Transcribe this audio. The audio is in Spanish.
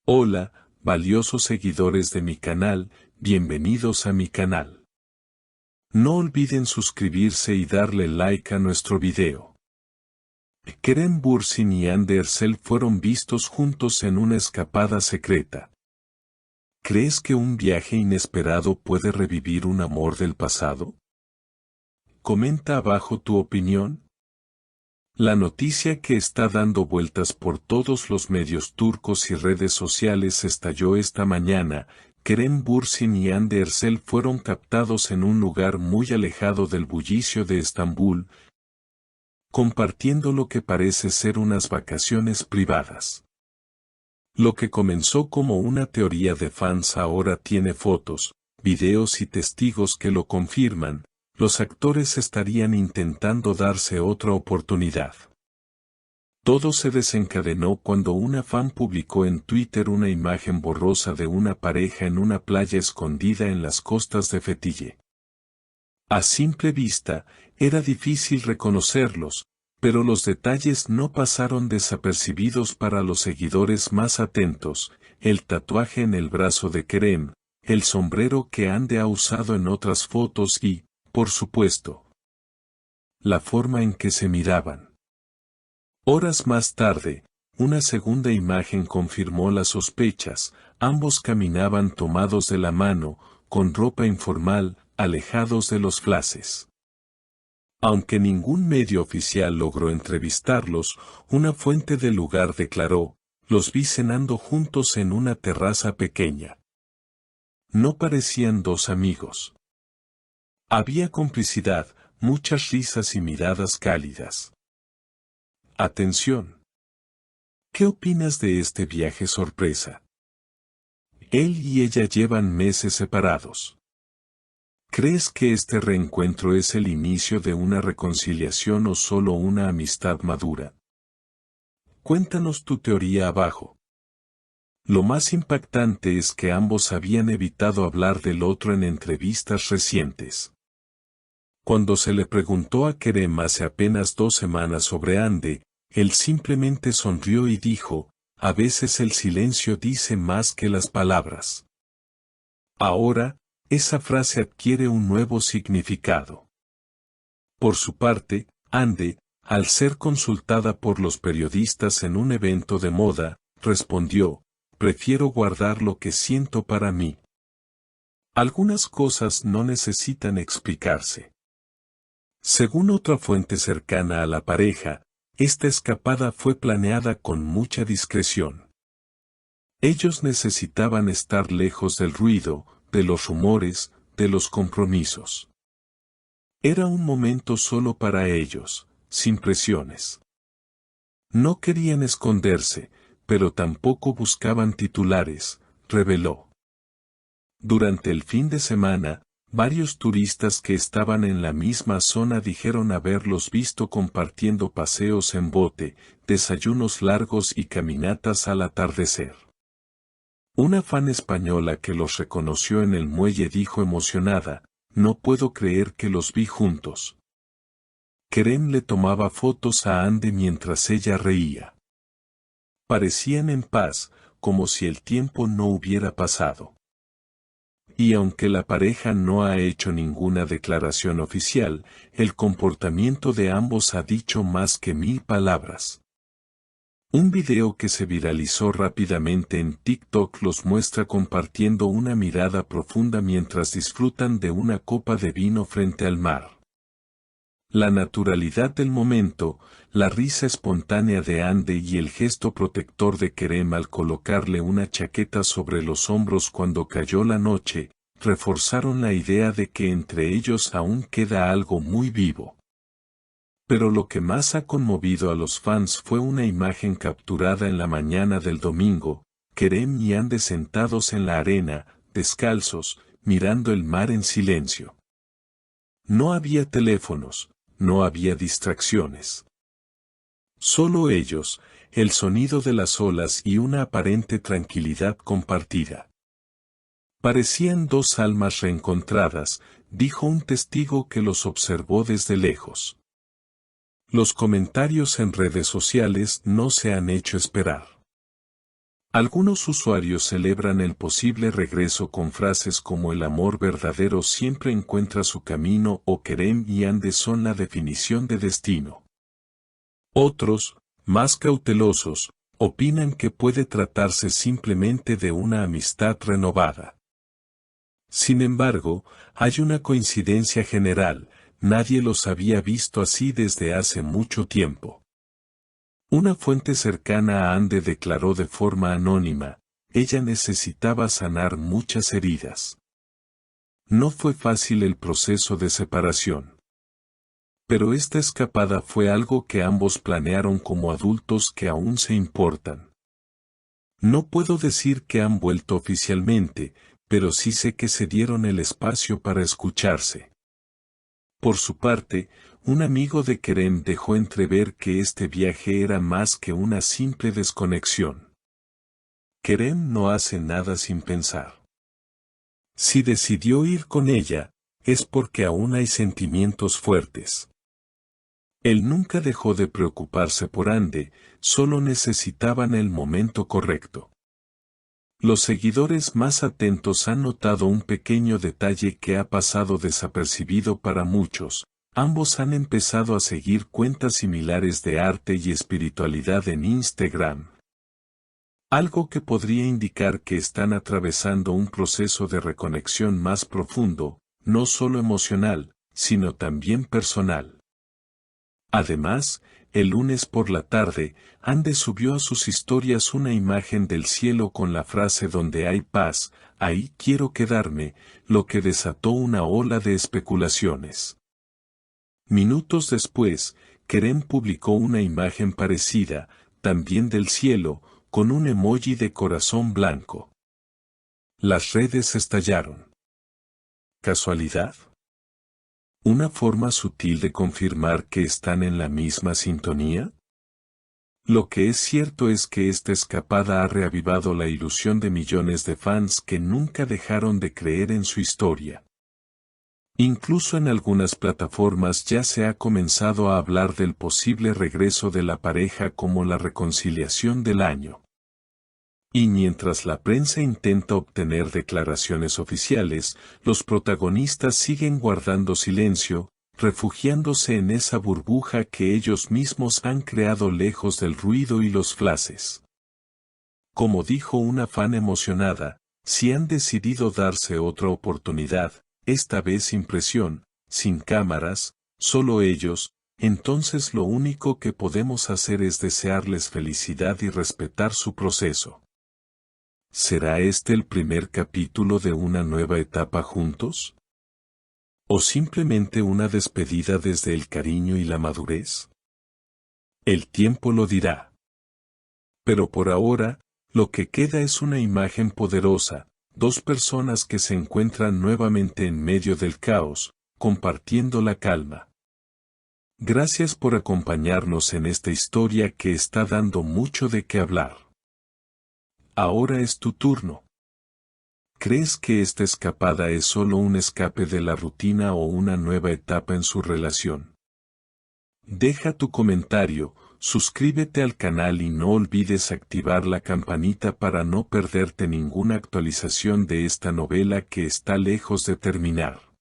Hola, valiosos seguidores de mi canal, bienvenidos a mi canal. No olviden suscribirse y darle like a nuestro video. Kerem Bürsin y Hande Erçel fueron vistos juntos en una escapada secreta. ¿Crees que un viaje inesperado puede revivir un amor del pasado? Comenta abajo tu opinión. La noticia que está dando vueltas por todos los medios turcos y redes sociales estalló esta mañana. Kerem Bürsin y Hande Erçel fueron captados en un lugar muy alejado del bullicio de Estambul, compartiendo lo que parece ser unas vacaciones privadas. Lo que comenzó como una teoría de fans ahora tiene fotos, videos y testigos que lo confirman. Los actores estarían intentando darse otra oportunidad. Todo se desencadenó cuando una fan publicó en Twitter una imagen borrosa de una pareja en una playa escondida en las costas de Fethiye. A simple vista, era difícil reconocerlos, pero los detalles no pasaron desapercibidos para los seguidores más atentos: el tatuaje en el brazo de Kerem, el sombrero que Hande ha usado en otras fotos y, por supuesto, la forma en que se miraban. Horas más tarde, una segunda imagen confirmó las sospechas. Ambos caminaban tomados de la mano, con ropa informal, alejados de los flashes. Aunque ningún medio oficial logró entrevistarlos, una fuente del lugar declaró: los vi cenando juntos en una terraza pequeña. No parecían dos amigos. Había complicidad, muchas risas y miradas cálidas. Atención. ¿Qué opinas de este viaje sorpresa? Él y ella llevan meses separados. ¿Crees que este reencuentro es el inicio de una reconciliación o solo una amistad madura? Cuéntanos tu teoría abajo. Lo más impactante es que ambos habían evitado hablar del otro en entrevistas recientes. Cuando se le preguntó a Kerem hace apenas 2 semanas sobre Hande, él simplemente sonrió y dijo: a veces el silencio dice más que las palabras. Ahora, esa frase adquiere un nuevo significado. Por su parte, Hande, al ser consultada por los periodistas en un evento de moda, respondió: prefiero guardar lo que siento para mí. Algunas cosas no necesitan explicarse. Según otra fuente cercana a la pareja, esta escapada fue planeada con mucha discreción. Ellos necesitaban estar lejos del ruido, de los rumores, de los compromisos. Era un momento solo para ellos, sin presiones. No querían esconderse, pero tampoco buscaban titulares, reveló. Durante el fin de semana, varios turistas que estaban en la misma zona dijeron haberlos visto compartiendo paseos en bote, desayunos largos y caminatas al atardecer. Una fan española que los reconoció en el muelle dijo emocionada: no puedo creer que los vi juntos. Kerem le tomaba fotos a Hande mientras ella reía. Parecían en paz, como si el tiempo no hubiera pasado. Y aunque la pareja no ha hecho ninguna declaración oficial, el comportamiento de ambos ha dicho más que 1000 palabras. Un video que se viralizó rápidamente en TikTok los muestra compartiendo una mirada profunda mientras disfrutan de una copa de vino frente al mar. La naturalidad del momento, la risa espontánea de Hande y el gesto protector de Kerem al colocarle una chaqueta sobre los hombros cuando cayó la noche, reforzaron la idea de que entre ellos aún queda algo muy vivo. Pero lo que más ha conmovido a los fans fue una imagen capturada en la mañana del domingo: Kerem y Hande sentados en la arena, descalzos, mirando el mar en silencio. No había teléfonos. No había distracciones. Solo ellos, el sonido de las olas y una aparente tranquilidad compartida. Parecían dos almas reencontradas, dijo un testigo que los observó desde lejos. Los comentarios en redes sociales no se han hecho esperar. Algunos usuarios celebran el posible regreso con frases como el amor verdadero siempre encuentra su camino o Kerem y Ande son la definición de destino. Otros, más cautelosos, opinan que puede tratarse simplemente de una amistad renovada. Sin embargo, hay una coincidencia general, nadie los había visto así desde hace mucho tiempo. Una fuente cercana a Ande declaró de forma anónima, ella necesitaba sanar muchas heridas. No fue fácil el proceso de separación. Pero esta escapada fue algo que ambos planearon como adultos que aún se importan. No puedo decir que han vuelto oficialmente, pero sí sé que se dieron el espacio para escucharse. Por su parte, un amigo de Kerem dejó entrever que este viaje era más que una simple desconexión. Kerem no hace nada sin pensar. Si decidió ir con ella, es porque aún hay sentimientos fuertes. Él nunca dejó de preocuparse por Ande, solo necesitaban el momento correcto. Los seguidores más atentos han notado un pequeño detalle que ha pasado desapercibido para muchos. Ambos han empezado a seguir cuentas similares de arte y espiritualidad en Instagram. Algo que podría indicar que están atravesando un proceso de reconexión más profundo, no solo emocional, sino también personal. Además, el lunes por la tarde, Ande subió a sus historias una imagen del cielo con la frase donde hay paz, ahí quiero quedarme, lo que desató una ola de especulaciones. Minutos después, Kerem publicó una imagen parecida, también del cielo, con un emoji de corazón blanco. Las redes estallaron. ¿Casualidad? ¿Una forma sutil de confirmar que están en la misma sintonía? Lo que es cierto es que esta escapada ha reavivado la ilusión de millones de fans que nunca dejaron de creer en su historia. Incluso en algunas plataformas ya se ha comenzado a hablar del posible regreso de la pareja como la reconciliación del año. Y mientras la prensa intenta obtener declaraciones oficiales, los protagonistas siguen guardando silencio, refugiándose en esa burbuja que ellos mismos han creado lejos del ruido y los flashes. Como dijo una fan emocionada, si han decidido darse otra oportunidad, esta vez sin presión, sin cámaras, solo ellos, entonces lo único que podemos hacer es desearles felicidad y respetar su proceso. ¿Será este el primer capítulo de una nueva etapa juntos? ¿O simplemente una despedida desde el cariño y la madurez? El tiempo lo dirá. Pero por ahora, lo que queda es una imagen poderosa, dos personas que se encuentran nuevamente en medio del caos, compartiendo la calma. Gracias por acompañarnos en esta historia que está dando mucho de qué hablar. Ahora es tu turno. ¿Crees que esta escapada es solo un escape de la rutina o una nueva etapa en su relación? Deja tu comentario, suscríbete al canal y no olvides activar la campanita para no perderte ninguna actualización de esta novela que está lejos de terminar.